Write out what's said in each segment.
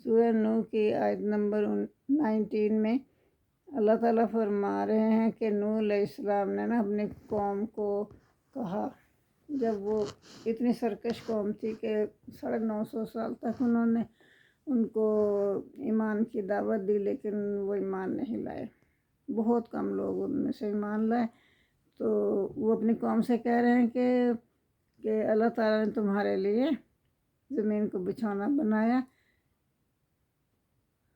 سورہ نوح کی آیت نمبر 19 میں اللہ تعالیٰ فرما رہے ہیں کہ نوح علیہ السلام نے اپنی قوم کو کہا، جب وہ اتنی سرکش قوم تھی کہ 950 سال تک انہوں نے ان کو ایمان کی دعوت دی، لیکن وہ ایمان نہیں لائے، بہت کم لوگ ان میں سے ایمان لائے۔ تو وہ اپنی قوم سے کہہ رہے ہیں کہ اللہ تعالیٰ نے تمہارے لیے زمین کو بچھونا بنایا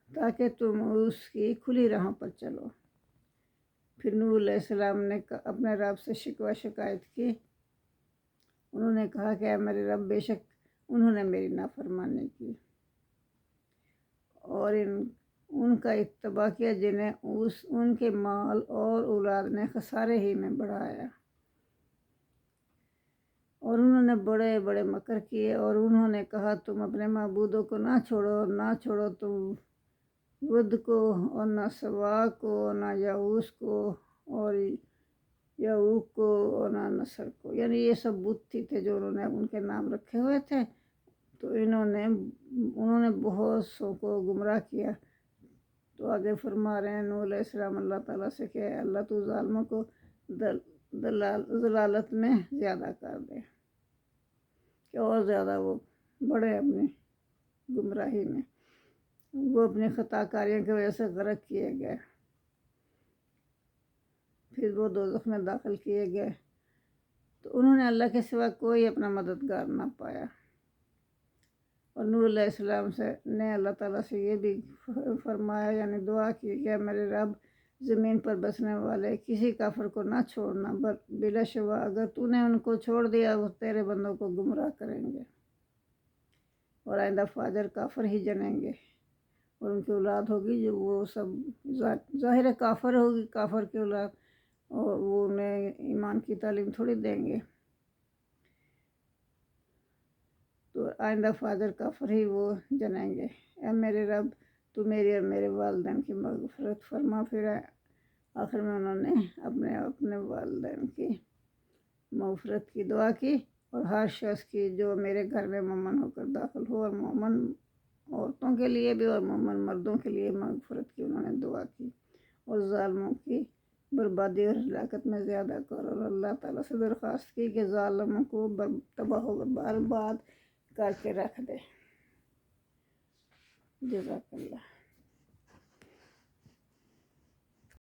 تاکہ تم اس کی کھلی راہوں پر چلو۔ پھر نوح علیہ السلام نے اپنے رب سے شکوہ شکایت کی، انہوں نے کہا کہ اے میرے رب، بے شک انہوں نے میری نافرمانی کی اور ان کا اتباع کیا جنہیں ان کے مال اور اولاد نے خسارے ہی میں بڑھایا، اور انہوں نے بڑے بڑے مکر کیے، اور انہوں نے کہا تم اپنے معبودوں کو نہ چھوڑو تم ود کو اور نہ سوا کو اور نہ یعوس کو اور یعوق کو اور نہ نصر کو، یعنی یہ سب بت تھے جو انہوں نے ان کے نام رکھے ہوئے تھے۔ تو انہوں نے بہت سو کو گمراہ کیا۔ تو آگے فرما رہے ہیں نوح علیہ السلام اللہ تعالیٰ سے کہ اللہ تو ظالموں کو ضلالت میں زیادہ کر دے، کہ اور زیادہ وہ بڑے اپنی گمراہی میں، وہ اپنی خطا کاریوں کی وجہ سے غرق کیے گئے، پھر وہ دوزخ میں داخل کیے گئے۔ تو انہوں نے اللہ کے سوا کوئی اپنا مددگار نہ پایا۔ اور نوح علیہ السلام نے اللہ تعالیٰ سے یہ بھی فرمایا، یعنی دعا کی کہ میرے رب، زمین پر بسنے والے کسی کافر کو نہ چھوڑنا، بلا شبہ اگر تو نے ان کو چھوڑ دیا وہ تیرے بندوں کو گمراہ کریں گے اور آئندہ فاجر کافر ہی جنیں گے، اور ان کی اولاد ہوگی جو وہ سب ظاہر کافر ہوگی، کافر کی اولاد، اور وہ انہیں ایمان کی تعلیم تھوڑی دیں گے، تو آئندہ فاجر کافر ہی وہ جنیں گے۔ اے میرے رب، تو میری اور میرے والدین کی مغفرت فرما۔ پھر آخر میں انہوں نے اپنے والدین کی مغفرت کی دعا کی، اور ہر شخص کی جو میرے گھر میں مومن ہو کر داخل ہو، اور مومن عورتوں کے لیے بھی اور مومن مردوں کے لیے مغفرت کی انہوں نے دعا کی، اور ظالموں کی بربادی اور ہلاکت میں زیادہ کر، اور اللہ تعالیٰ سے درخواست کی کہ ظالموں کو تباہ و برباد کر کے رکھ دے۔ جزاک اللہ۔